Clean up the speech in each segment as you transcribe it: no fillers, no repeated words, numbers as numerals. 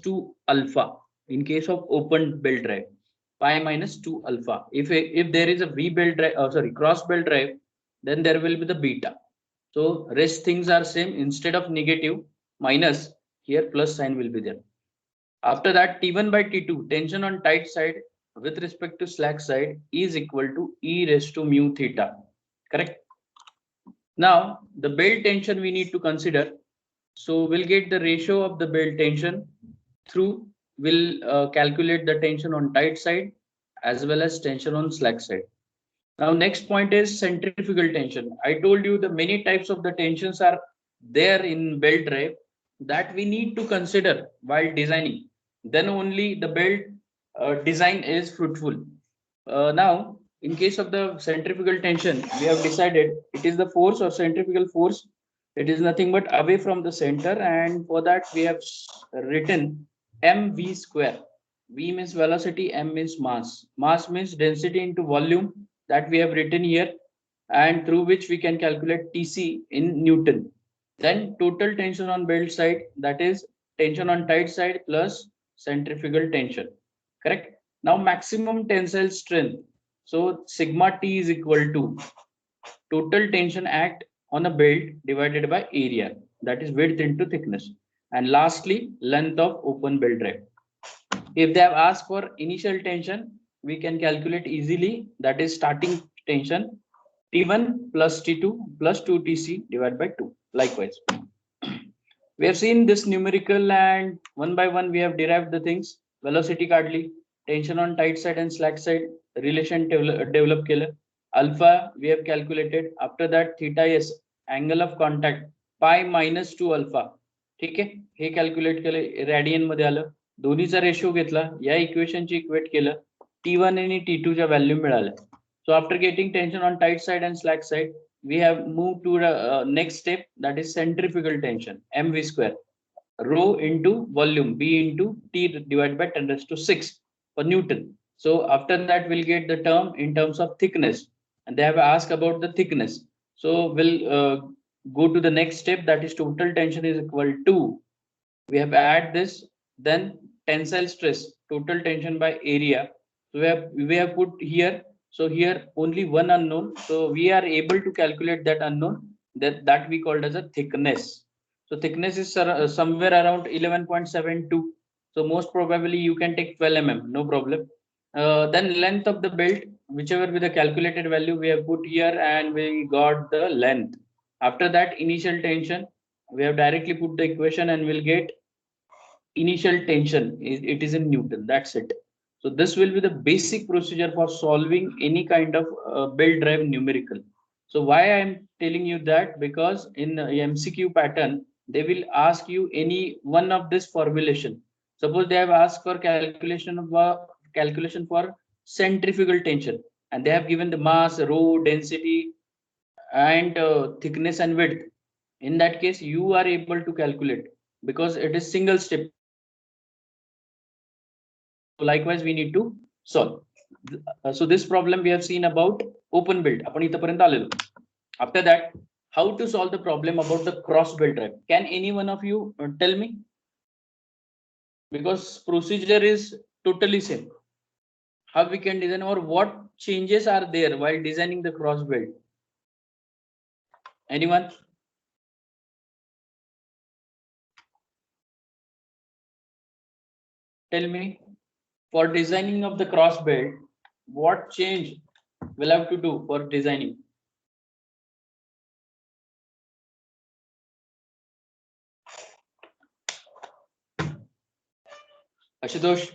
2 alpha. In case of open belt drive, pi minus 2 alpha. If there is a V belt drive, cross belt drive, then there will be the beta. So rest things are same. Instead of negative minus, here plus sign will be there. After that, T1 by T2 tension on tight side with respect to slack side is equal to E raised to mu theta. Correct. Now the belt tension we need to consider. So we'll get the ratio of the belt tension through, we'll calculate the tension on tight side as well as tension on slack side. Now next point is centrifugal tension. I told you the many types of the tensions are there in belt drive that we need to consider while designing. Then only the belt design is fruitful. Now, in case of the centrifugal tension, we have decided it is the force or centrifugal force. It is nothing but away from the center, and for that we have written mv square. V means velocity, m means mass. Mass means density into volume, that we have written here, and through which we can calculate Tc in Newton. Then total tension on belt side, that is tension on tight side plus centrifugal tension. Correct. Now maximum tensile strength. So sigma T is equal to total tension act on a belt divided by area, that is width into thickness. And lastly, length of open belt drive. If they have asked for initial tension, we can calculate easily, that is starting tension T1 plus T2 plus 2Tc divided by 2. Likewise, we have seen this numerical, and one by one we have derived the things. Velocity cardly, tension on tight side and slack side, relation develop केलं. Alpha we have calculated. After that theta is angle of contact pi minus 2 alpha. ठीक आहे, हे calculate केलं, radian मध्ये आलं. दोन्हीचा ratio घेतला, या इक्वेशनची इक्वेट केलं, T1 आणि T2 च्या व्हॅल्यू मिळाल्या. So after getting tension on tight side and slack side, we have moved to the next step, that is centrifugal tension, mv square, rho into volume, b into t divided by 10 raised to 6 for Newton. So after that we'll get the term in terms of thickness, and they have asked about the thickness. So we'll go to the next step, that is total tension is equal to, we have add this, then tensile stress, total tension by area. So we have put here. So here only one unknown, so we are able to calculate that unknown, that we called as a thickness. So thickness is somewhere around 11.72. So most probably you can take 12 mm, no problem. Then length of the belt, whichever with the calculated value we have put here, and we got the length. After that initial tension, we have directly put the equation and we'll get initial tension, it is in Newton, that's it. So this will be the basic procedure for solving any kind of belt drive numerical. So why I am telling you that, because in MCQ pattern they will ask you any one of this formulation. Suppose they have asked for calculation for centrifugal tension, and they have given the mass, rho, density, and thickness and width. In that case you are able to calculate, because it is single step. Likewise we need to solve. So this problem we have seen about open belt. आपण इथपर्यंत आलेलो. After that, how to solve the problem about the cross belt drive? Can any one of you tell me? Because procedure is totally same. How we can design, or what changes are there while designing the cross belt? Anyone? Tell me, for designing of the cross belt, what change we'll have to do for designing? Ashutosh?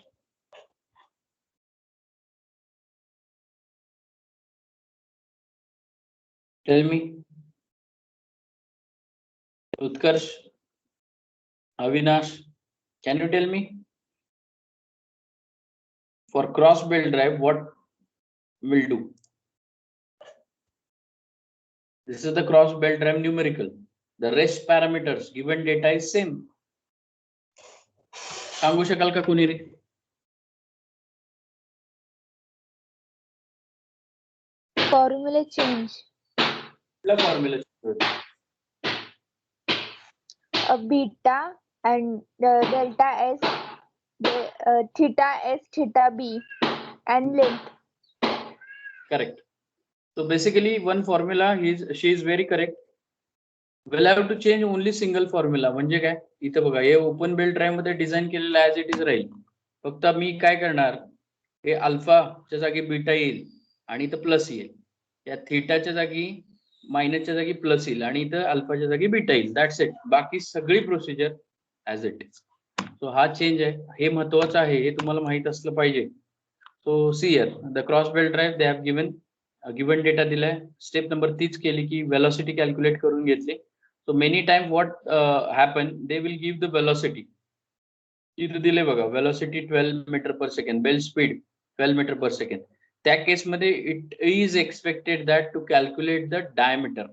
Tell me. Utkarsh? Avinash? Can you tell me? For cross belt drive, what will do? This is the cross belt drive numerical. The rest parameters given data is same. सांगू शकाल का कोणी रे? Formula change. Formula Beta and delta S theta S, theta B, and length. Correct. So basically one formula, she is very correct. We'll have to change only single formula. म्हणजे काय, इथं बघा हे open belt drive मध्ये design केलेलं as it is राहील. फक्त मी काय करणार, हे अल्फाच्या जागी बीटा येईल आणि इथं प्लस येईल. या थीटाच्या जागी मायनसच्या जागी प्लस येईल आणि इथं अल्फाच्या जागी बीटा येईल. That's it. बाकी सगळी procedure as it is. So हा चेंज आहे, हे महत्वाचं आहे, हे तुम्हाला माहित असलं पाहिजे. So see here the cross belt drive they have given data दिलाय. स्टेप नंबर तीच केली की वेलोसिटी कॅल्क्युलेट करून घेतली. So many times what happen, they will give the velocity. इथे दिले बघा, velocity 12 meter per second, bell speed 12 meter per second. त्या केस मध्ये it is expected that to calculate the diameter.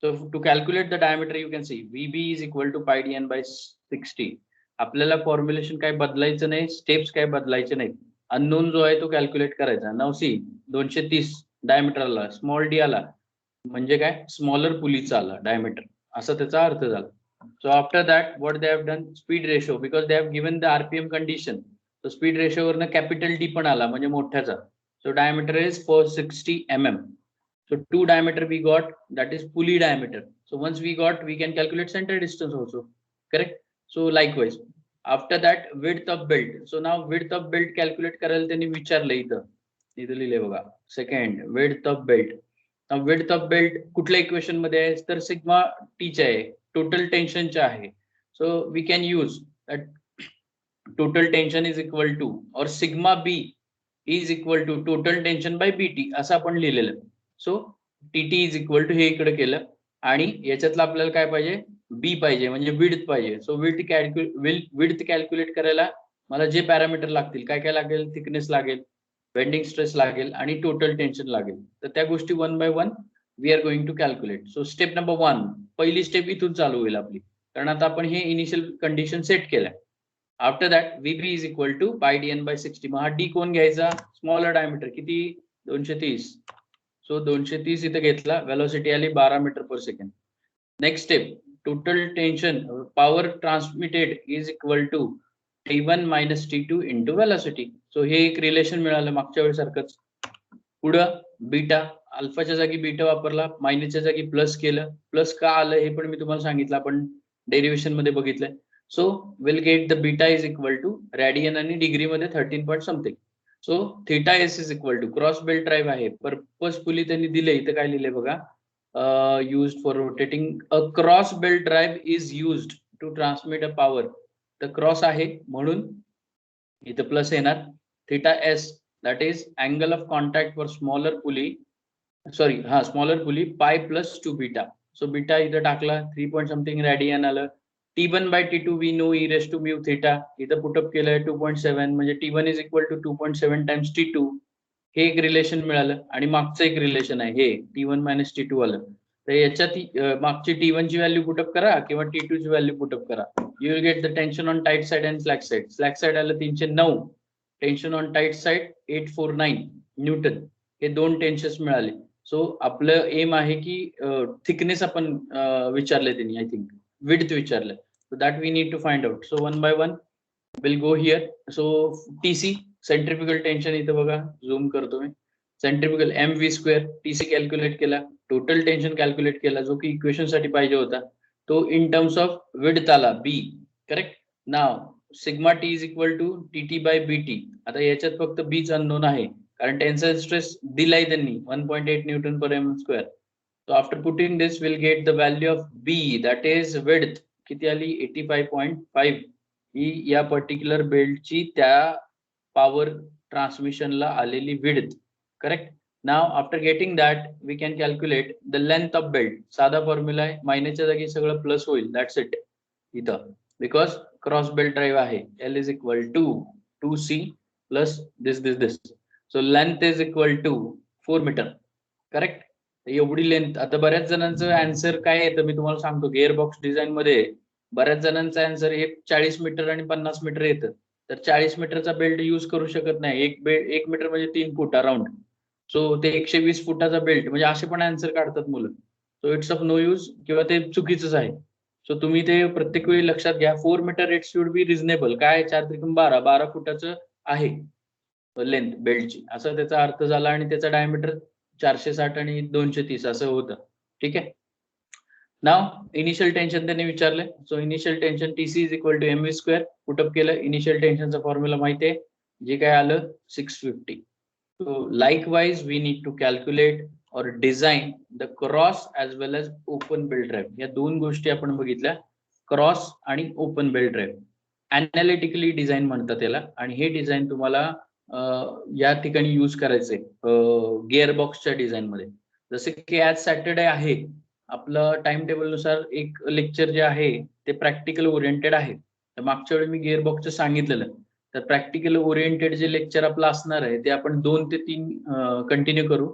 So to calculate the diameter you can see VB is equal to pi dn by 60. आपल्याला formulation काय बदलायचं नाही, steps काय बदलायचे नाही. Unknown जो आहे तो कॅल्क्युलेट करायचा. नाव सी 230 डायमीटर आला, स्मॉल डी आला म्हणजे काय, स्मॉलर पुलीचा आला डायमीटर, असा त्याचा अर्थ झाला. So after that what they have done, speed ratio, because they have given the RPM condition. So speed ratio वरनं कॅपिटल डी पण आला म्हणजे मोठ्याचा. So diameter is 460 mm. So 2 diameter we got, that is pulley diameter. So once we got, we can calculate center distance also. Correct. So likewise after that width of belt. So now width of belt calculate करायला त्यांनी विचारलं इथं लिहिले बघा, second width of belt. Now width of belt कुठल्या equation मध्ये आहे तर सिग्मा टीच्या आहे, टोटल टेन्शनच्या आहे. So we can use that total tension is equal to or sigma b is equal to total tension by BT असं आपण लिहिलेलं. So TT is equal to हे इकडे केलं आणि याच्यातलं आपल्याला काय पाहिजे, बी पाहिजे म्हणजे विड्थ पाहिजे. सो विड्थ कॅल्क्युलेट करायला मला जे पॅरामीटर लागतील, काय काय लागेल, थिकनेस लागेल, बेंडिंग स्ट्रेस लागेल आणि टोटल टेन्शन लागेल. तर त्या गोष्टी one by one we are going to calculate. So step number 1, पहिली स्टेप इथून चालू होईल आपली, कारण आता आपण हे इनिशियल कंडिशन सेट केलंय. After that VB is equal to pi dn by 60. मग हा डी कोण घ्यायचा, स्मॉलर डायमीटर किती, 230. सो 230 इथं घेतला, वेलोसिटी आली 12 meter per second. Next step, total tension power transmitted is equal to T1 minus T2 into velocity. So हे एक रिलेशन मिळालं मागच्या वेळेसारखंच. पुढं बीटा, अल्फाच्या जागी बीटा वापरला, मायनसच्या जागी प्लस केलं. प्लस का आलं हे पण मी तुम्हाला सांगितलं, आपण डेरिव्हेशन मध्ये बघितलंय. So will get the beta is equal to radian आणि डिग्री मध्ये 13 point something. So theta S is equal to cross belt drive आहे, पर्पजफुली त्यांनी दिले, इथं काय लिहिले बघा, used for rotating a cross belt drive is used to transmit a power. तर क्रॉस आहे म्हणून इथं प्लस येणार. Theta S that is angle of contact for smaller pulley, sorry हा स्मॉलर पुली, पाय प्लस 2 बीटा. सो बीटा इथं टाकला, 3 point something radian आलं. T1 by T2 we know e raised to mu theta, इथं put up केलंय 2.7 म्हणजे T1 is equal to 2.7 times T2. हे एक रिलेशन मिळालं आणि मागचं एक रिलेशन आहे हे T1 मायनस T2 आलं. तर याच्यात मागची T1 ची व्हॅल्यू पुटअप करा किंवा T2 ची व्हॅल्यू पुटअप करा. You will get the tension on tight side and slack side. Slack side आलं 309, tension on tight side 849 Newton. हे दोन टेन्शन्स मिळाले. सो आपलं एम आहे की थिकनेस आपण विचारले त्यांनी, आय थिंक width विचारलं. So that we need to find out. So one by one we'll go here. So TC centrifugal tension इथं बघा, झूम करतो मी. Centrifugal mv square, TC calculate केला, टोटल टेन्शन कॅल्क्युलेट केला जो की इक्वेशन साठी पाहिजे होता, तो इन टर्म्स ऑफ विड्थ आला B. करेक्ट. नाव sigma T is equal to TT by BT. आता याच्यात फक्त Bच अननोन आहे कारण टेन्साइल स्ट्रेस दिलाय त्यांनी 1.8 Newton per mm square. So after putting this we'll get the value of B, that is width किती आली 85.5. ही या पर्टिक्युलर बेल्टची त्या पॉवर ट्रान्समिशनला आलेली width. Correct. Now after getting that we can calculate the length of belt. साधा formula आहे, मायनसच्या जागी सगळं प्लस होईल, दॅट्स इट इथं, बिकॉज क्रॉस बेल्ट ड्राईव्ह आहे. L is equal to 2C plus this. So length is equal to 4 metre. Correct. एवढी length. आता बऱ्याच जणांचं आन्सर काय येतं मी तुम्हाला सांगतो, गिअरबॉक्स डिझाईन मध्ये बऱ्याच जणांचं आन्सर हे 40 मीटर आणि 50 मीटर येतं. तर 40 मीटरचा बेल्ट युज करू शकत नाही. एक मीटर म्हणजे 3 फूट अराउंड. सो ते 120 फुटाचा बेल्ट म्हणजे असे पण आन्सर काढतात मुलं. So it's of no use किंवा ते चुकीचंच आहे. सो तुम्ही ते प्रत्येक वेळी लक्षात घ्या. 4 metre it should be reasonable. काय 4 त्रिकोण 12 फुटाचं आहे लेंथ बेल्टची, असा त्याचा अर्थ झाला. आणि त्याचा डायमीटर 460 आणि 230 असं होतं. ठीक आहे. नाव इनिशियल टेन्शन त्यांनी विचारलंय. So initial tension TC is equal to mv square. Put up केलं. इनिशियल टेन्शनचा फॉर्म्युला माहिती आहे, जे काय आलं 650. So likewise we need to calculate or design the cross as well as open belt drive. या दोन गोष्टी आपण बघितल्या, क्रॉस आणि open belt drive. Analytically design म्हणतात त्याला. आणि हे डिझाईन तुम्हाला या ठिकाणी यूज करायचंय गिअर बॉक्सच्या डिझाईन मध्ये. जसे की आज सॅटर्डे आहे, आपलं टाइम टेबल नुसार एक लेक्चर जे आहे ते प्रॅक्टिकल ओरिएंटेड आहे. तर मागच्या वेळी मी गिअर बॉक्सचं सांगितलेलं. तर प्रॅक्टिकल ओरिएंटेड जे लेक्चर आपलं असणार आहे ते आपण 2 ते 3 कंटिन्यू करू,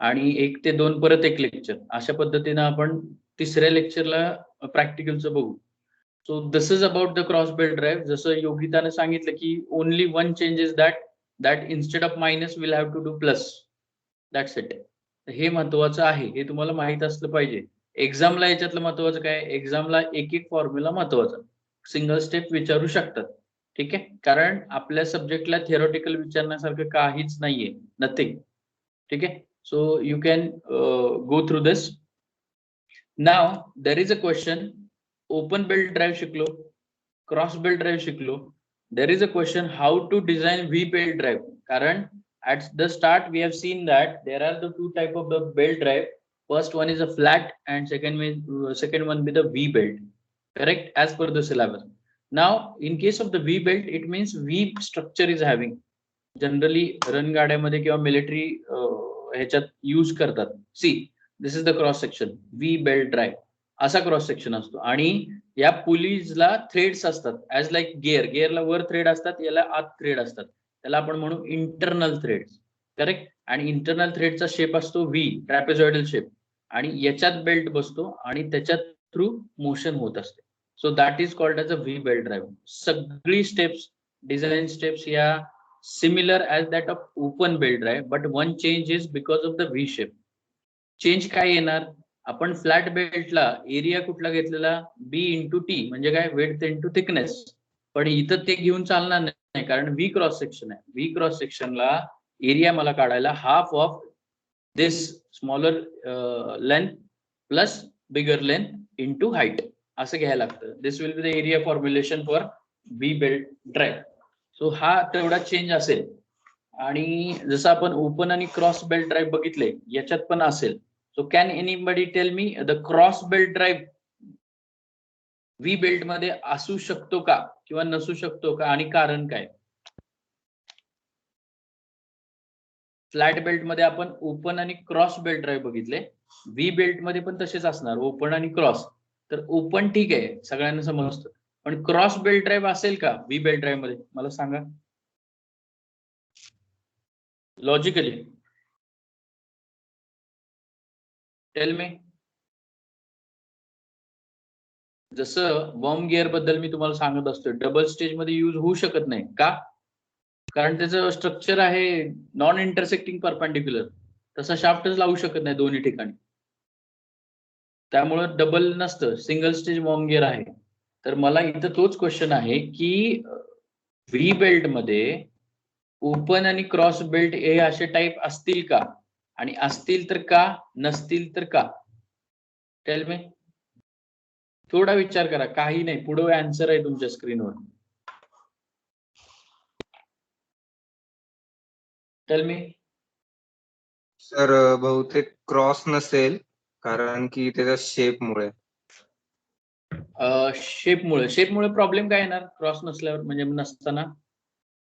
आणि 1 ते 2 परत एक लेक्चर, अशा पद्धतीनं आपण तिसऱ्या लेक्चरला प्रॅक्टिकलचं बघू. So this is about the cross belt drive. जसं योगिताने सांगितलं की only one change is that instead of minus will have to do plus. That's it. हे महत्वाचं आहे, हे तुम्हाला माहित असलं पाहिजे. एक्झामला याच्यातलं महत्वाचं काय, एक्झामला एक एक फॉर्म्युला महत्वाचा, सिंगल स्टेप विचारू शकतात. ठीक आहे. कारण आपल्या सब्जेक्टला थिअरॉटिकल विचारण्यासारखं काहीच नाहीये, नथिंग. ठीक आहे. So you can go through this. Now there is a question. Open belt drive शिकलो, क्रॉस बेल्ट ड्राईव्ह शिकलो. There is a question how to design V belt drive. कारण at the start we have seen that there are the two type of the belt drive. First one is a flat and second one with a V belt, correct, as per the syllabus. Now in case of the V belt, it means V structure is having. Generally run गाड्यामध्ये किंवा military ह्याच्यात use करतात. See this is the cross section, V belt drive असा cross section असतो. आणि या पुलीजला threads असतात, as like गिअरला वर thread असतात, याला आत थ्रेड असतात. त्याला आपण म्हणू इंटरनल थ्रेड्स, करेक्ट. आणि इंटरनल थ्रेडचा शेप असतो व्ही, ट्रॅपेझॉइडल शेप. आणि याच्यात बेल्ट बसतो आणि त्याच्यात थ्रू मोशन होत असते. So that is called as a V belt drive. सगळी स्टेप्स, डिझाईन स्टेप्स या similar as that of open belt drive, but one change is because of the V shape. Change काय येणार, आपण flat बेल्टला area कुठला घेतलेला, बी into T, म्हणजे काय, width into thickness. पण इथं ते घेऊन चालणार नाही, कारण व्ही क्रॉस सेक्शन आहे. व्ही क्रॉस सेक्शनला एरिया मला काढायला half of this smaller length plus bigger length into height असं घ्यायला लागतं. This will be the area formulation for V belt drive. So हा तेवढा चेंज असेल. आणि जसं आपण ओपन आणि क्रॉस बेल्ट ड्राईव्ह बघितले, याच्यात पण असेल. So can anybody tell me the cross belt drive V belt मध्ये असू शकतो का किंवा नसू शकतो का, आणि कारण काय. फ्लॅट बेल्ट मध्ये आपण ओपन आणि क्रॉस बेल्ट ड्राईव्ह बघितले, व्ही बेल्ट मध्ये पण तसेच असणार, ओपन आणि क्रॉस. तर ओपन ठीक आहे, सगळ्यांना समजतं, पण क्रॉस बेल्ट ड्राईव्ह असेल का व्ही बेल्ट ड्राईव्ह मध्ये, मला सांगा लॉजिकली. Tell me. जसं बॉम्ब गिअर बद्दल मी तुम्हाला सांगत असतो, डबल स्टेज मध्ये यूज होऊ शकत नाही का, कारण त्याचं स्ट्रक्चर आहे नॉन इंटरसेक्टिंग परपेंडिक्युलर. तसा शाफ्टच लावू शकत नाही दोन्ही ठिकाणी, त्यामुळे डबल नसतं, सिंगल स्टेज बॉम्ब गिअर आहे. तर मला इथं तोच क्वेश्चन आहे की व्ही बेल्ट मध्ये ओपन आणि क्रॉस बेल्ट हे असे टाईप असतील का, आणि असतील तर का, नसतील तर का. Tell me. थोडा विचार करा, काही नाही, पुढे आन्सर आहे तुमच्या स्क्रीनवर. Tell me. सर बहुतेक क्रॉस नसेल, कारण की त्याच्या शेपमुळे. शेपमुळे प्रॉब्लेम काय येणार क्रॉस नसल्यावर, म्हणजे नसताना.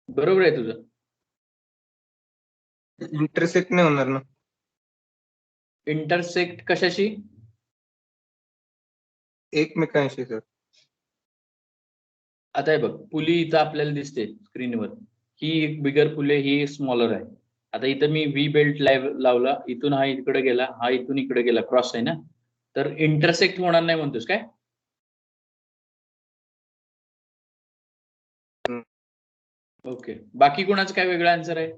बरोबर आहे तुझं. इंटरसेक्ट नाही होणार ना. इंटरसेक्ट कशाशी, एकमेकांशी सर. आता हे बघ, पुली इथं आपल्याला दिसते स्क्रीनवर, ही एक बिगर पुले, ही स्मॉलर आहे. आता इथं मी व्ही बेल्ट लावला, इथून हा इकडे गेला, हा इथून इकडे गेला, क्रॉस आहे ना, तर इंटरसेक्ट होणार नाही म्हणतोस काय. ओके, बाकी कोणाचं काय वेगळं आन्सर आहे.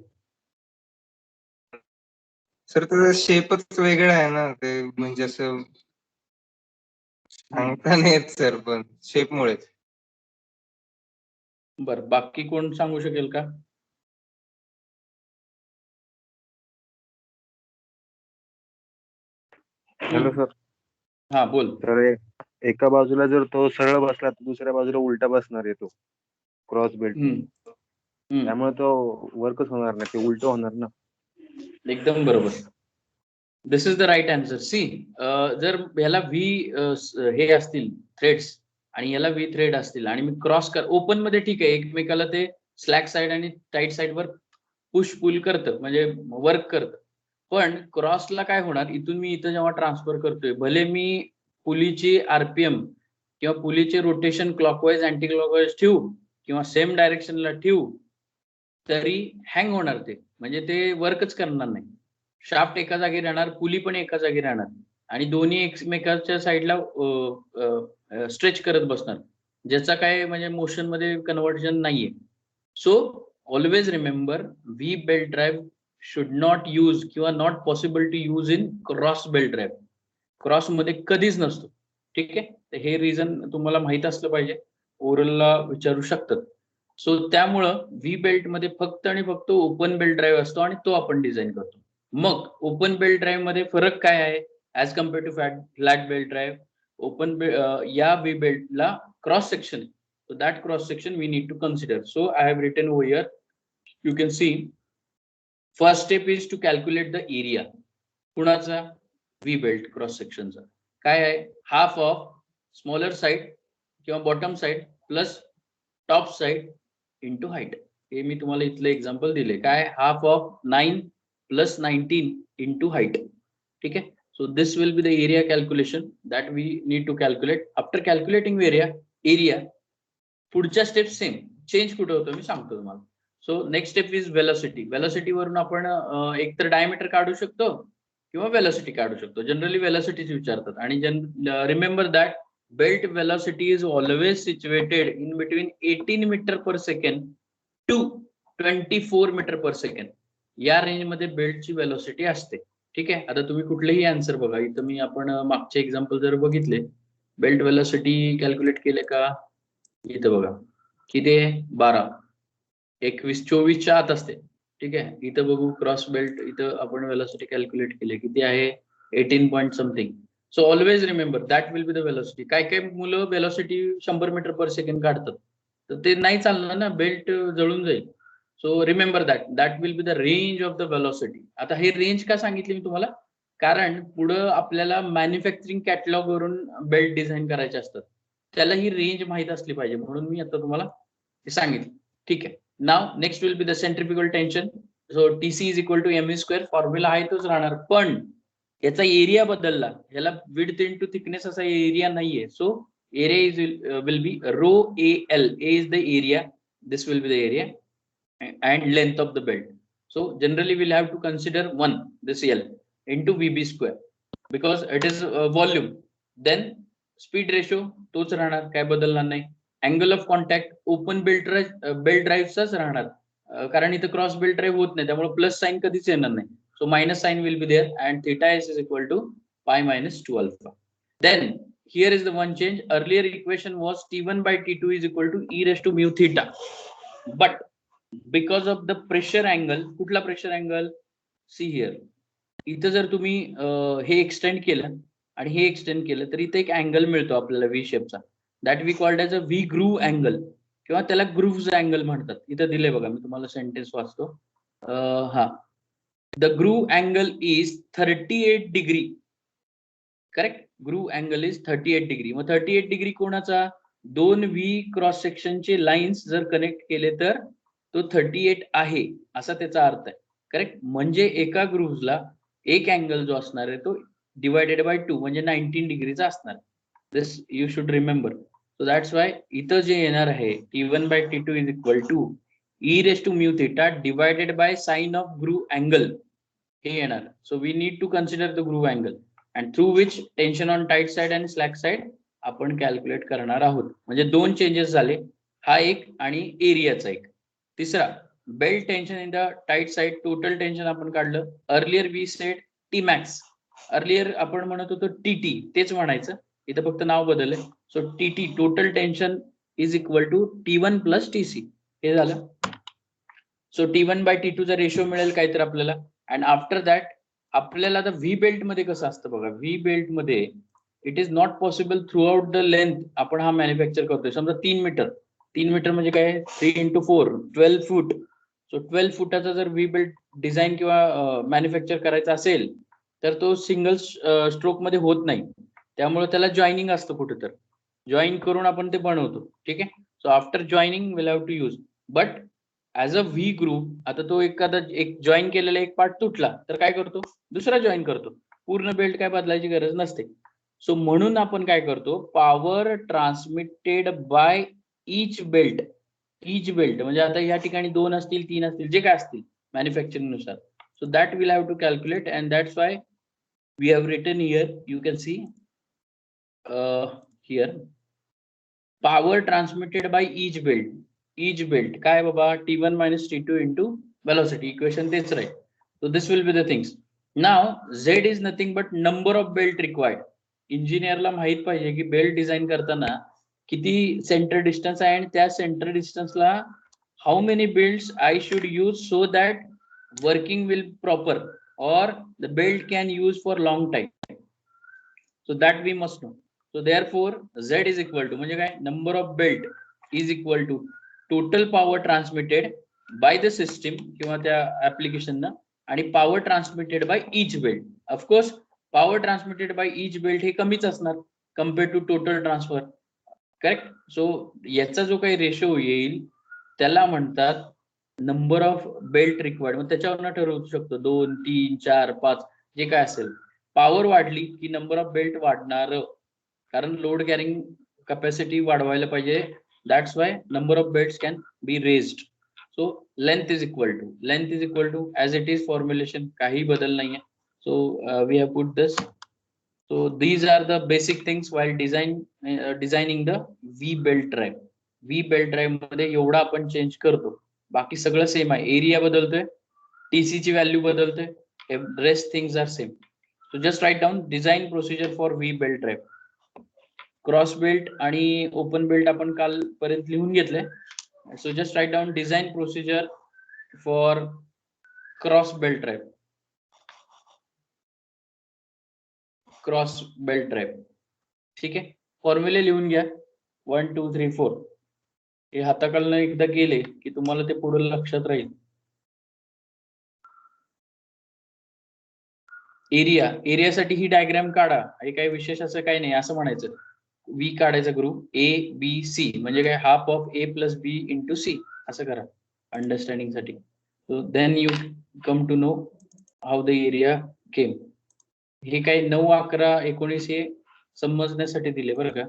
सर त्याचा शेपच वेगळा आहे ना, ते म्हणजे असं सांगता नाही येत सर, पण शेपमुळेच. बरं, बाकी कोण सांगू शकेल का? Hello sir. हा बोल. तर एका बाजूला जर तो सरळ बसला तर दुसऱ्या बाजूला उलटा बसणार आहे तो क्रॉस बेल्ट. त्यामुळे तो वर्कच होणार नाही, ते उलट होणार ना. एकदम बरोबर. This is the right answer. See, जर ह्याला व्ही हे असतील थ्रेड्स आणि याला व्ही थ्रेड असतील आणि मी क्रॉस ओपन मध्ये ठीक आहे, एकमेकाला ते स्लॅक साइड आणि टाईट साइड वर पुश पुल करतं, म्हणजे वर्क करतं. पण क्रॉसला काय होणार, इथून मी इथं जेव्हा ट्रान्सफर करतोय, भले मी पुलीची आरपीएम किंवा पुलीचे रोटेशन क्लॉकवाईज अँटी क्लॉकवाईज ठेवू किंवा सेम डायरेक्शनला ठेवू, तरी हँग होणार ते, म्हणजे ते वर्कच करणार नाही. शाफ्ट एका जागी राहणार, पुली पण एका जागी राहणार आणि दोन्ही एकमेकाच्या साईडला स्ट्रेच करत बसणार, ज्याचा काय म्हणजे मोशन मध्ये कन्व्हर्जन नाहीये. So always remember, V belt drive should not use किंवा not possible to use in cross belt drive. Cross मध्ये कधीच नसतो. ठीक आहे, तर हे रिझन तुम्हाला माहित असलं पाहिजे, ओरलला विचारू शकतात. सो त्यामुळं व्ही बेल्ट मध्ये फक्त आणि फक्त ओपन बेल्ट ड्राईव्ह असतो आणि तो आपण डिझाईन करतो. मग ओपन बेल्ट ड्राईव्ह मध्ये फरक काय आहे as compare to flat belt drive? Open या व्ही बेल्टला क्रॉस सेक्शन आहे, so that cross section we need to consider. So I have written over here, you can see first step is to calculate the area. कुणाचा? V belt cross सेक्शनचा. काय आहे? Half of smaller side किंवा bottom side plus top side into height. हे मी तुम्हाला इथलं example दिले. काय? Half of 9 plus 19 into height. ठीक आहे, so this will be the area calculation that we need to calculate. After calculating area पुढच्या स्टेप सेम, चेंज कुठे होतं मी सांगतो तुम्हाला. So next step is velocity. Velocity वरून आपण एकतर डायमीटर काढू शकतो किंवा वेलोसिटी काढू शकतो. जनरली वेलोसिटीच विचारतात आणि remember that belt velocity is always situated in between 18 metre per second to 24 metre per second. या रेंज मध्ये बेल्टची वेलोसिटी असते. ठीक आहे, आता तुम्ही कुठलेही आन्सर बघा, इथं मी आपण मागचे एक्झाम्पल जर बघितले, बेल्ट वेलोसिटी कॅल्क्युलेट केले का, इथं बघा किती आहे, 12, 21, 24च्या आत असते. ठीक आहे, इथं बघू क्रॉस बेल्ट, इथं आपण वेलोसिटी कॅल्क्युलेट केले, किती आहे, 18 point something. So always remember that will be the velocity. काय काय मुलं वेलोसिटी 100 मीटर पर सेकंड काढतात, तर ते नाही चालणार ना, बेल्ट जळून जाईल. So remember that will be the range of the velocity. आता हे रेंज का सांगितली मी तुम्हाला, कारण पुढं आपल्याला मॅन्युफॅक्चरिंग कॅटलॉग वरून बेल्ट डिझाईन करायचे असतात, त्याला ही रेंज माहित असली पाहिजे, म्हणून मी आता तुम्हाला हे सांगितलं. ठीक आहे, नाव next will be the centrifugal tension. So TC is equal to ME square. Formula आहे तोच राहणार, पण याचा एरिया बदलला. याला विड्थ इंटू थिकनेस असा एरिया नाहीये. So area is will be rho A L. A is the area, this will be the area and length of the belt. So generally we'll have to consider 1, this L, into VB square because it is volume. Then speed ratio तोच राहणार, काय बदलणार नाही. Angle of contact open belt ड्राईव्हचाच राहणार, कारण इथं cross belt drive होत नाही, त्यामुळे प्लस साइन कधीच येणार नाही. So minus sign will be there and theta S is equal to pi minus 2 alpha. Then here is the one change. Earlier equation was T1 by T2 is equal to e raised to mu theta, but because of the pressure angle. कुठला pressure angle? See here. इथं जर तुम्ही हे extend केलं आणि हे extend केलं तर इथे एक अँगल मिळतो आपल्याला व्ही शेपचा, that we called as a V groove angle किंवा त्याला ग्रूव्हज अँगल म्हणतात. इथं दिले बघा, मी तुम्हाला सेंटेन्स वाचतो. हा, the groove angle is 38 degree. Correct, groove angle is 38 degree. मग 38 डिग्री कोणाचा? दोन व्ही क्रॉस सेक्शनचे लाईन्स जर कनेक्ट केले तर तो 38 आहे, असा त्याचा अर्थ आहे. करेक्ट, म्हणजे एका ग्रूव्हला एक अँगल जो असणार आहे तो डिवायडेड बाय 2 म्हणजे 19 डिग्रीचा असणार. This you should remember. So that's why इथं जे येणार आहे T1 by T2 is equal to e raise to mu theta divided by sine of groove angle, हे येणार. So we need to consider the groove angle and through which tension on tight side and slack side आपण calculate करणार आहोत. म्हणजे दोन changes झाले, हा एक आणि एरियाचा एक. तिसरा, belt tension in the tight side, total tension आपण काढलं. Earlier we said T max, earlier आपण म्हणत होतो टीटी, तेच म्हणायचं, इथं फक्त नाव बदललंय. So TT total tension is equal to T1 plus TC. हे झालं. सो T1 बाय T2 चा रेशो मिळेल काहीतरी आपल्याला. अँड आफ्टर दॅट आपल्याला आता व्ही बेल्ट मध्ये कसं असतं बघा, व्ही बेल्ट मध्ये it is not possible through out the length आपण हा मॅन्युफॅक्चर करतोय. समजा 3 मीटर म्हणजे काय 3 into 4 12 फूट. सो 12 फुटाचा जर व्ही बेल्ट डिझाईन किंवा मॅन्युफॅक्चर करायचा असेल तर तो सिंगल स्ट्रोक मध्ये होत नाही. त्यामुळे त्याला जॉईनिंग असतं कुठे तर, जॉईन करून आपण ते बनवतो. ठीक आहे. So after joining will have to use. But as a V group आता तो एखादा एक जॉईन केलेला एक पार्ट तुटला तर काय करतो, दुसरा जॉईन करतो. पूर्ण बेल्ट काय बदलायची गरज नसते. सो म्हणून आपण काय करतो, power transmitted by each belt. Each belt म्हणजे आता या ठिकाणी 2 असतील 3 असतील जे काय असतील मॅन्युफॅक्चरिंग नुसार. So that will have to calculate and that's why we have written here. You can see here power transmitted by each belt. Each belt काय बाबा T1 minus T2 into velocity. Equation तेच राहील. So this will be the things. Now Z is nothing but number of belt required. इंजिनियरला माहित पाहिजे की belt design करताना किती centre distance आहे आणि त्या सेंटर डिस्टन्सला how many belts I should use so that working will proper or the belt can use for long time. So that we must know. So therefore Z is equal to म्हणजे काय, number of belt is equal to total power transmitted by the system किंवा त्या application आणि power transmitted by each belt. Of course power transmitted by each belt हे कमीच असणार compared to total transfer. Correct. So याचा जो काही ratio येईल त्याला म्हणतात नंबर ऑफ बेल्ट रिक्वायर्ड. मग त्याच्यावरनं ठरवू शकतो 2, 3, 4, 5 जे काय असेल. पॉवर वाढली की नंबर ऑफ बेल्ट वाढणार, कारण लोड कॅरिंग कॅपॅसिटी वाढवायला पाहिजे. That's why number of belts can be raised. So length is equal to as it is formulation, काही बदल नाहीये. So we have put this. So these are the basic things while designing the V belt drive. V belt drive मध्ये एवढा आपण change करतो, बाकी सगळं same आहे. एरिया बदलतोय, TC ची व्हॅल्यू बदलतोय, rest things are same. So just write down design procedure for V belt drive. Cross belt आणि ओपन बेल्ट आपण काल पर्यंत लिहून घेतले. So just write down design procedure for cross belt drive. Cross belt drive. ठीक आहे. फॉर्म्युले लिहून घ्या 1 2 3 4. हे हाताखालनं एकदा गेले की तुम्हाला ते पुढे लक्षात राहील. एरियासाठी ही डायग्राम काढा. हे काही विशेष असं काही नाही, असं म्हणायचं. व्ही काढायचा ग्रुप ABC म्हणजे काय half of A plus B into C असं करा अंडरस्टँडिंग साठी. So then you come to know how the area came. हे काही 9, 11, 19 हे समजण्यासाठी दिले बरं का.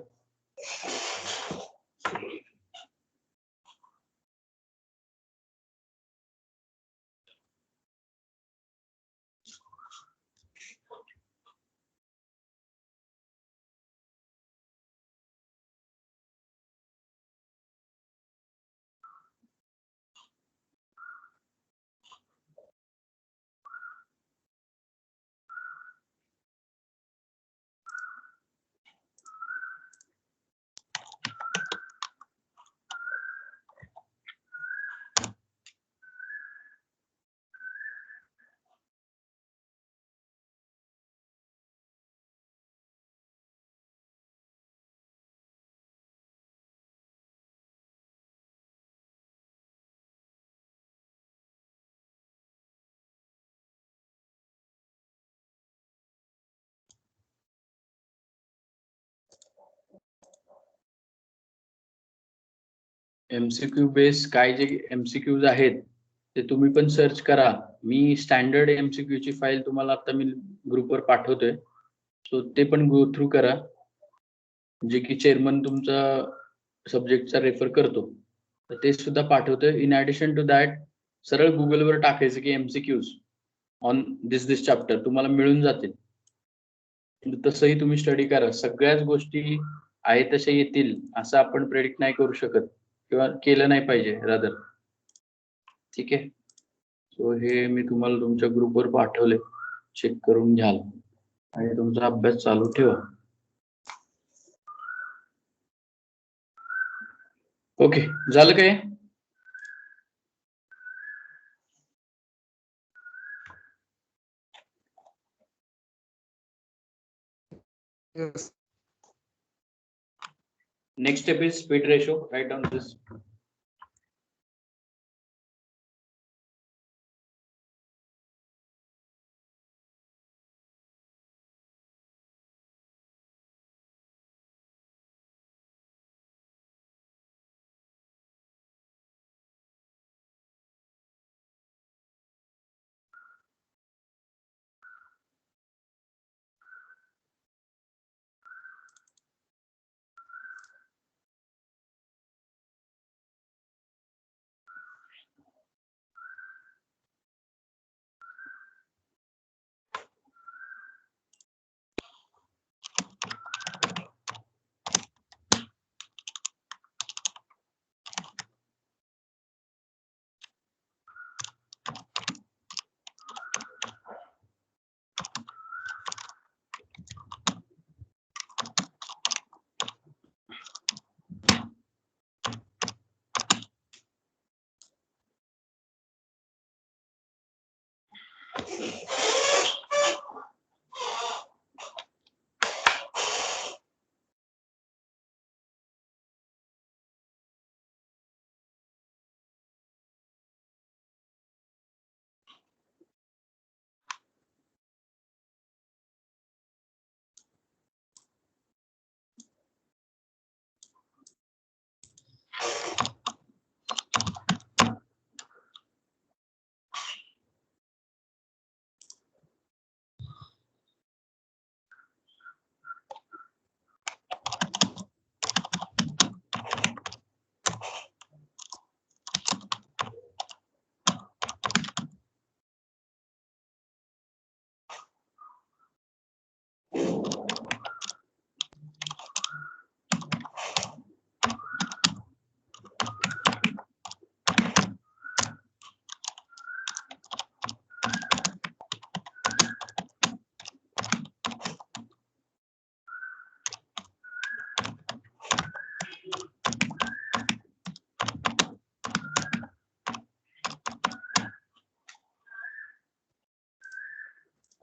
MCQ बेस काय जे MCQs आहेत ते तुम्ही पण सर्च करा. मी स्टँडर्ड MCQ ची फाईल तुम्हाला आता मी ग्रुपवर पाठवतोय. सो ते पण गो थ्रू करा, जे की चेअरमन तुमचा सब्जेक्टचा रेफर करतो तर ते सुद्धा पाठवतोय. इन ऍडिशन टू दॅट सरळ गुगलवर टाकायचं की MCQs ऑन दिस चॅप्टर, तुम्हाला मिळून जातील. तसंही तुम्ही स्टडी करा. सगळ्याच गोष्टी आहे तशा येतील असं आपण प्रेडिक्ट नाही करू शकत किंवा केलं नाही पाहिजे रादर. ठीक आहे. सो हे मी तुम्हाला तुमच्या ग्रुपवर पाठवले, चेक करून घ्याल आणि तुमचा अभ्यास चालू ठेवा. ओके, झालं काय? Yes. Next step is speed ratio. Write down this.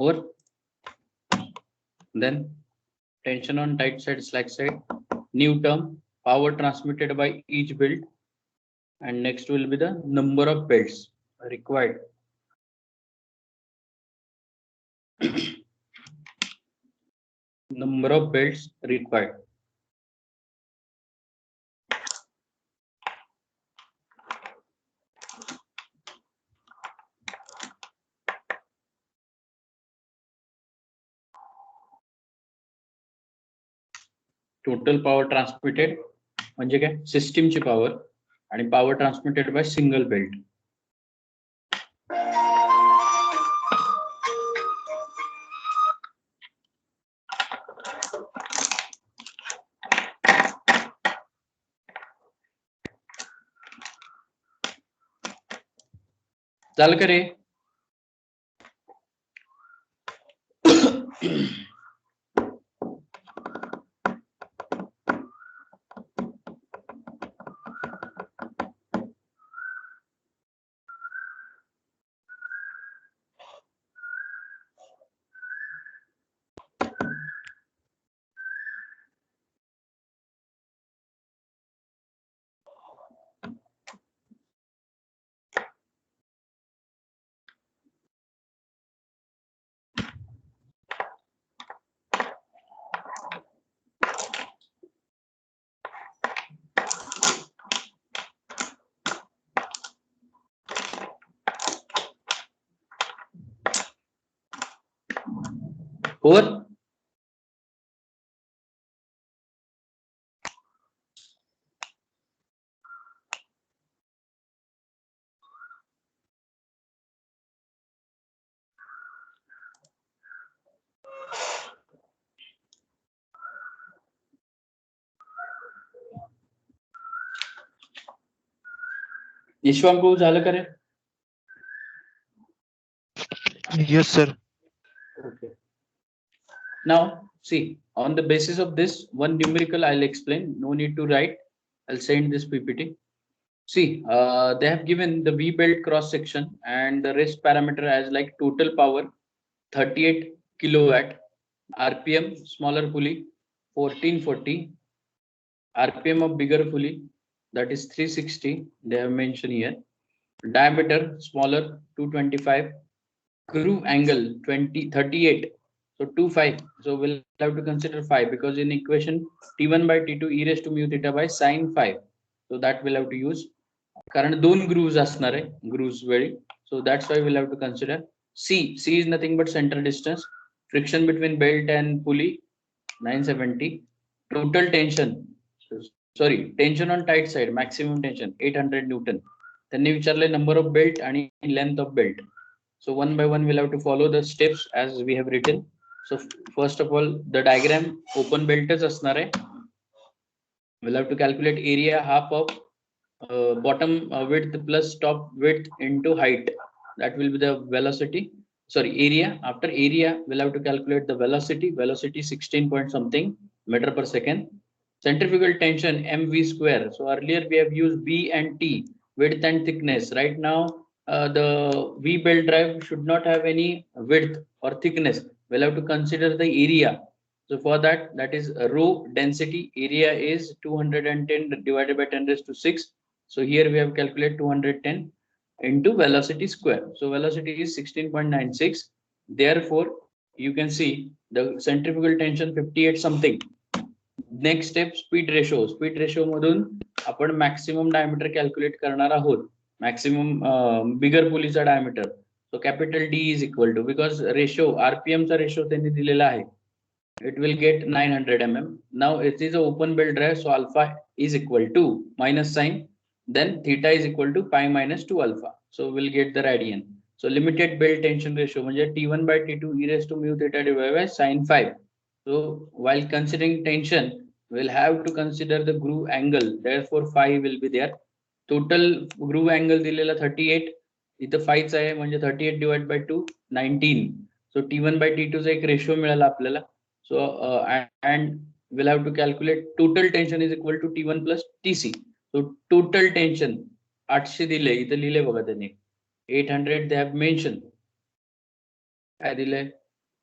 Or then tension on tight side, slack side, new term, power transmitted by each build, and next will be the number of belts required. Number of belts required. Total power transmitted म्हणजे काय, सिस्टीमची power आणि power transmitted by single belt. झालं का रे? और यशवंत झालं का रे? Yes, sir. Okay. Now, see, on the basis of this, one numerical I'll explain. No need to write. I'll send this PPT. See, they have given the V belt cross section and the rest parameter as like total power 38 kilowatt, RPM smaller pulley 1440, RPM of bigger pulley that is 360. They have mentioned here. Diameter smaller 225, groove angle 38, so 25. So we'll have to consider 5 because in equation T1 by T2 e raised to mu theta by sin 5. So that we'll have to use. कारण दोन grooves असणार आहे grooves वेळी. So that's why we'll have to consider C is nothing but center distance. Friction between belt and pulley 970. Total tension, sorry, tension on tight side, maximum tension 800 Newton. त्यांनी विचारले number of belt आणि length of belt. So one by one we'll have to follow the steps as we have written. So first of all, the diagram open belt च असणार आहे. We'll have to calculate area half of bottom width plus top width into height. That will be the velocity, sorry, area. After area we'll have to calculate the velocity 16 point something meter per second. Centrifugal tension mv square. So earlier we have used B and T, width and thickness. Right now the V belt drive should not have any width or thickness. We'll have to consider the area. So for that is rho density. Area is 210 divided by 10 raised to 6. So here we have calculated 210 into velocity square. So velocity is 16.96. Therefore, you can see the centrifugal tension 58 something. Next step, speed ratio. Speed ratio मधून आपण maximum diameter calculate करणार आहोत. Maximum bigger pulley चा diameter. So capital D is equal to, because ratio RPM चा ratio त्यांनी दिलेला आहे. It will get 900 mm. Now it is a open belt drive, so alpha is equal to minus sign. Then theta is equal to pi minus 2 alpha. So we'll get the radian. So limited belt tension ratio म्हणजे T1 by T2 e raised to mu theta divided by sin 5. So while considering tension, we'll have to consider the groove angle. Therefore 5 will be there. Total groove angle दिलेला 38. इथं 5 आहे म्हणजे 38 divided by 2 19. So T1 by T2 चा एक ratio मिळाला आपल्याला. So and we'll have to calculate total tension is equal to T1 plus TC. So total tension 800 दिले, इथं लिहिले बघा त्यांनी 800 they have mentioned. काय दिले?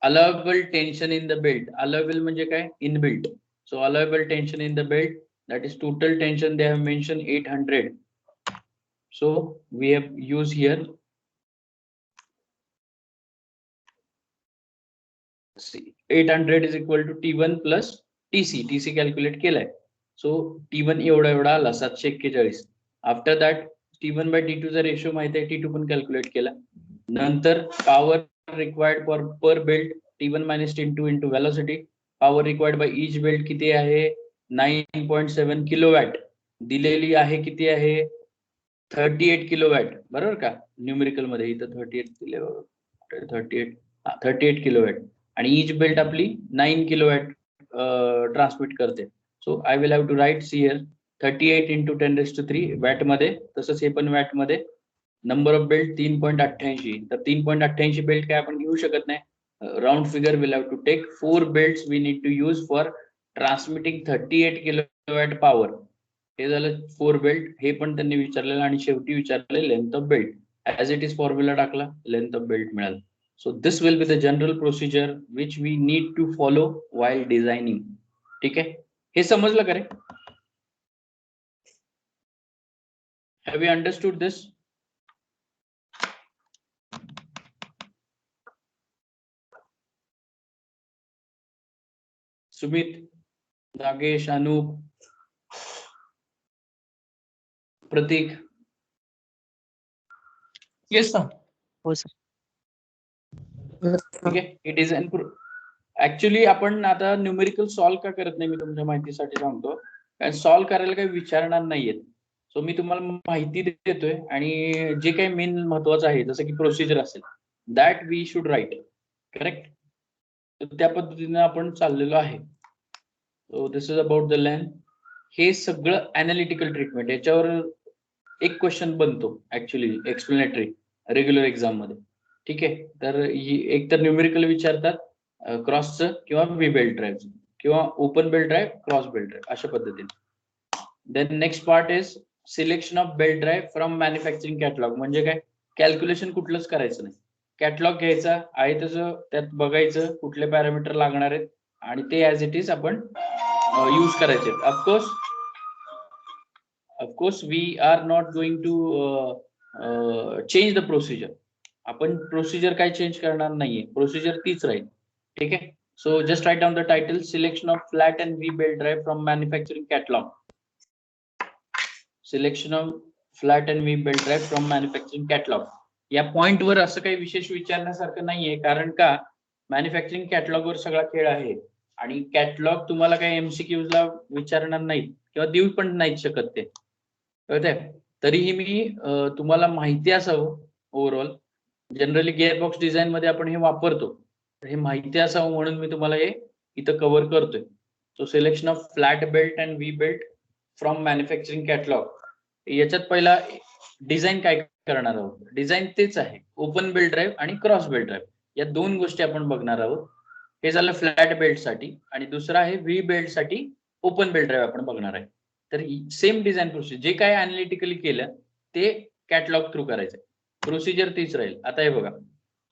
Allowable tension in the belt. Allowable म्हणजे काय? Inbuilt. So allowable tension in the belt, that is total tension they have mentioned 800. So we have used here. See, 800 is equal to T1 plus TC. TC calculate केलाय. So T1 एवढा आला 741. After that T1 by T2 चा ratio माहिती आहे, T2 पण calculate केला. नंतर power required for per belt T1 minus T2 into velocity. Power required by each belt किती आहे? 9.7 किलोवॅट. दिलेली आहे किती आहे? 38 किलोवॅट. बरोबर का? न्यूमेरिकल मध्ये इथं 38 दिले बघा. 38 किलोवॅट आणि ईच बेल्ट आपली 9 किलोवॅट ट्रान्समिट करते. So I will have to write here 38 into 10 raised to 3 watt मध्ये. तसंच हे पण वॅट मध्ये. Number of belt 3.88. तर 3.88 बेल्ट काय आपण घेऊ शकत नाही. Round figure will have to take 4 belts we need to use for transmitting 38 kilowatt power. हे झालं 4 बेल्ट. हे पण त्यांनी विचारलेलं आणि शेवटी विचारले length of belt. As it is formula टाकला, लेंथ ऑफ बेल्ट मिळालं. So this will be the general procedure which we need to follow while designing. ठीक आहे, हे समजलं का रे? Have you understood this? Sumit, Nagesh, Anup, Pratik. Yes, sir. हो सर. ठीक आहे. इट इज ऍक्च्युअली आपण आता न्यूमेरिकल सॉल्व्ह का करत नाही मी तुमच्या माहितीसाठी सांगतो. कारण सॉल्व्ह करायला काही विचारणार नाहीयेत. सो मी तुम्हाला माहिती देतोय आणि जे काही मेन महत्वाचं आहे जसं की प्रोसिजर असेल that we should write. Correct? त्या पद्धतीने आपण चाललेलो आहे. So this is about the length. हे सगळं अनालिटिकल ट्रीटमेंट. याच्यावर एक क्वेश्चन बनतो ऍक्च्युली एक्सप्लेनेटरी रेग्युलर एक्झाम मध्ये. ठीक आहे, तर एक तर न्यूमेरिकल विचारतात क्रॉसचं किंवा व्ही बेल्ट ड्राईव्ह किंवा open belt drive cross belt drive अशा पद्धतीने. Then next part is selection of belt drive from manufacturing catalogue. म्हणजे काय, कॅल्क्युलेशन कुठलंच करायचं नाही, कॅटलॉग घ्यायचा आहे तसं त्यात बघायचं कुठले पॅरामीटर लागणार आहेत आणि ते ऍज इट इज आपण यूज करायचे. Of course we are not going to change the procedure. आपण प्रोसिजर काय चेंज करणार नाहीये, प्रोसिजर तीच राहील. ठीक आहे. So just write down the title, selection of flat and V belt drive from manufacturing catalogue. Selection of flat and V belt drive from manufacturing catalogue. या point वर असं काही विशेष विचारण्यासारखं नाहीये, कारण का मॅन्युफॅक्चरिंग कॅटलॉग वर सगळा खेळ आहे आणि कॅटलॉग तुम्हाला काही एमसीक्यूज ला विचारणार नाहीत किंवा देऊ पण नाहीत शकत ते. कळतंय. तरीही मी तुम्हाला माहिती असावं ओव्हरऑल, जनरली गिअरबॉक्स डिझाईन मध्ये आपण हे वापरतो, तर हे माहिती असावं म्हणून मी तुम्हाला हे इथं कव्हर करतोय. So selection of flat belt and V belt from manufacturing catalogue. याच्यात पहिला डिझाईन काय करणार आहोत, डिझाईन तेच आहे, ओपन बेल्ट ड्राईव्ह आणि क्रॉस बेल्ट ड्राईव्ह या दोन गोष्टी आपण बघणार आहोत. हे झालं फ्लॅट बेल्ट साठी आणि दुसरा आहे व्ही बेल्ट साठी ओपन बेल्ट ड्राईव्ह आपण बघणार आहे. तर सेम डिझाईन प्रोसिजर, जे काय अनालिटिकली केलं ते कॅटलॉग थ्रू करायचं, प्रोसिजर तीच राहील. आता हे बघा,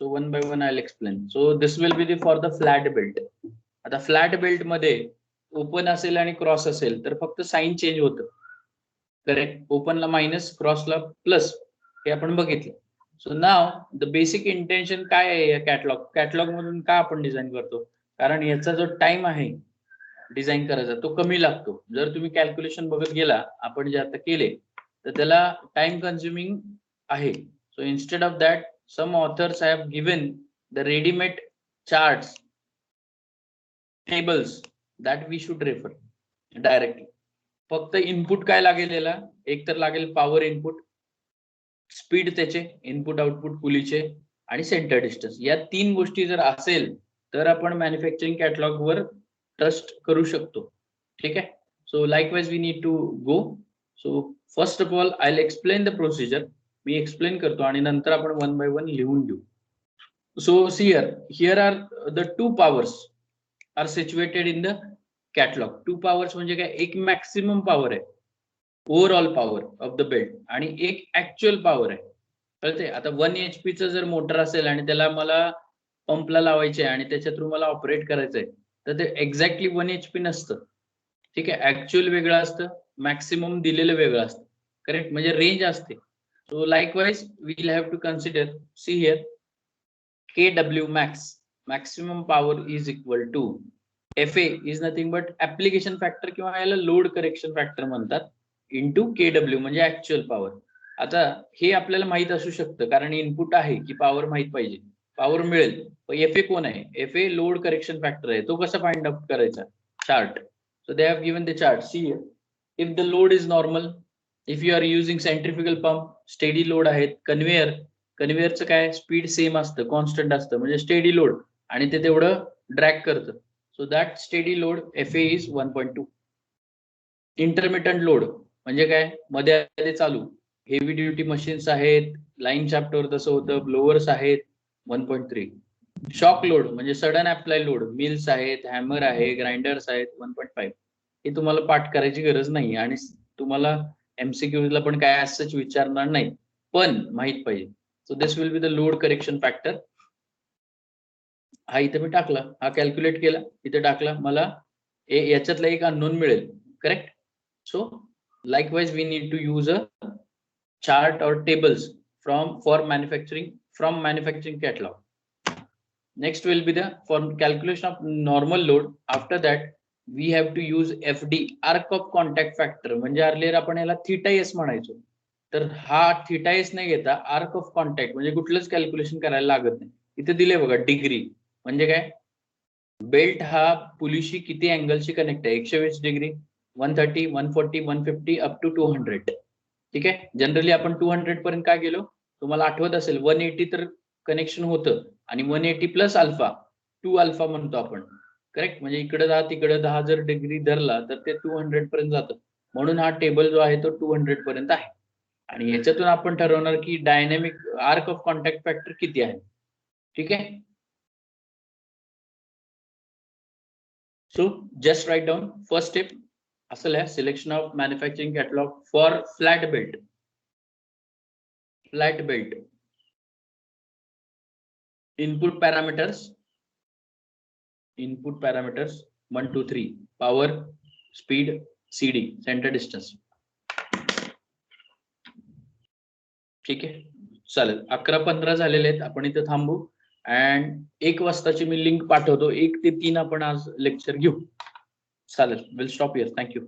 so one by one I will explain. So this will B for the flat belt. आता फ्लॅट बेल्ट मध्ये ओपन असेल आणि क्रॉस असेल तर फक्त साइन चेंज होतं. करेक्ट. ओपनला मायनस, क्रॉसला प्लस, हे आपण बघितलं. So now the basic intention काय आहे या कॅटलॉग मधून का आपण डिझाईन करतो, कारण याचा जो टाइम आहे डिझाईन करायचा तो कमी लागतो. जर तुम्ही कॅल्क्युलेशन बघत गेला आपण जे आता केले तर त्याला टाइम कन्झ्युमिंग आहे. So instead of that some authors have given the readymade charts, tables that we should refer directly. फक्त इनपुट काय लागेल याला, एक तर लागेल पॉवर इनपुट, स्पीड त्याचे इनपुट आउटपुट पुलीचे आणि सेंटर डिस्टन्स. या तीन गोष्टी जर असेल तर आपण मॅन्युफॅक्चरिंग कॅटलॉग वर ट्रस्ट करू शकतो. ठीक आहे. So likewise we need to go. So first of all I will explain the procedure. मी एक्सप्लेन करतो आणि नंतर आपण वन बाय वन लिहून घेऊ. So see here are the two powers are situated in the catalogue. Two powers म्हणजे काय, एक मॅक्सिमम पॉवर आहे, overall power of the belt, आणि एक ऍक्च्युअल पॉवर आहे. कळते. आता 1 HP चं जर मोटर असेल आणि त्याला मला पंपला लावायचे आणि त्याच्या थ्रू मला ऑपरेट करायचंय तर ते एक्झॅक्टली 1 HP नसतं. ठीक आहे. ऍक्च्युअल वेगळं असतं, मॅक्सिमम दिलेलं वेगळं असतं. करेक्ट. म्हणजे रेंज असते. So likewise we will have to consider, see here, KW max, maximum power is equal to FA is nothing but application factor किंवा याला लोड करेक्शन फॅक्टर म्हणतात, इंटू KW म्हणजे ऍक्च्युअल पॉवर. आता हे आपल्याला माहित असू शकतं कारण इनपुट आहे की पॉवर माहित पाहिजे, पॉवर मिळेल. FA कोण आहे, FA लोड करेक्शन फॅक्टर आहे. तो कसा फाइंड आउट करायचा, chart. So they have given the chart. See if the load is normal, if you are using centrifugal pump, steady load आहेत. कन्व्हेयरचं काय, स्पीड सेम असतं, कॉन्स्टंट असतं, म्हणजे स्टेडी लोड, आणि ते तेवढं ड्रॅग करतं. So that steady load FA is 1.2. Intermittent load म्हणजे काय, मध्ये चालू हेवी ड्युटी मशीन्स आहेत, लाईन शाफ्टवर तसं होतं, ब्लोअर्स आहेत, 1.3. शॉक लोड म्हणजे सडन अप्लाय लोड, मिल्स आहेत, हॅमर आहे, ग्राइंडर्स आहेत, 1.5. हे तुम्हाला पाठ करायची गरज नाही आणि तुम्हाला MCQ ला पण काय असंच विचारणार नाही, पण माहित पाहिजे. So this will be the load correction factor. हा इथे मी टाकला, हा कॅल्क्युलेट केला, इथे टाकला, मला याच्यातला एक अननोन मिळेल. Correct. So likewise we need to use a chart or tables for manufacturing catalog. Next will be the for calculation of normal load. After that we have to use FD, arc of contact factor. म्हणजे earlier आपण याला θs म्हणायचो, तर हा θs नाही घेता arc of contact म्हणजे कुठलंच कॅल्क्युलेशन करायला लागत नाही. इथे दिले बघा डिग्री, म्हणजे काय, बेल्ट हा पुलीशी किती अँगलशी कनेक्ट आहे, 120 डिग्री, 130, 140, 150 अप टू 200. ठीक आहे. जनरली आपण 200 पर्यंत काय गेलो, तुम्हाला आठवत असेल 180 तर कनेक्शन होतं आणि 180 प्लस अल्फा, 2 अल्फा म्हणतो आपण. करेक्ट. म्हणजे इकडे 10 तिकडे 10 जर डिग्री धरला तर ते 200 पर्यंत जातं. म्हणून हा टेबल जो आहे तो 200 पर्यंत आहे आणि याच्यातून आपण ठरवणार की dynamic arc of contact factor किती आहे. ठीक आहे. So just write down first step, असेल आहे selection of manufacturing catalogue for flat belt. Flat belt. Input parameters 1 2 3 power, speed, CD, center distance. ठीक आहे, चालेल. 11:15 झालेले आहेत, आपण इथे थांबू. अँड 1 वाजताची मी लिंक पाठवतो. 1 ते 3 आपण आज लेक्चर घेऊ. चालेल, विल स्टॉप हिअर. थँक्यू.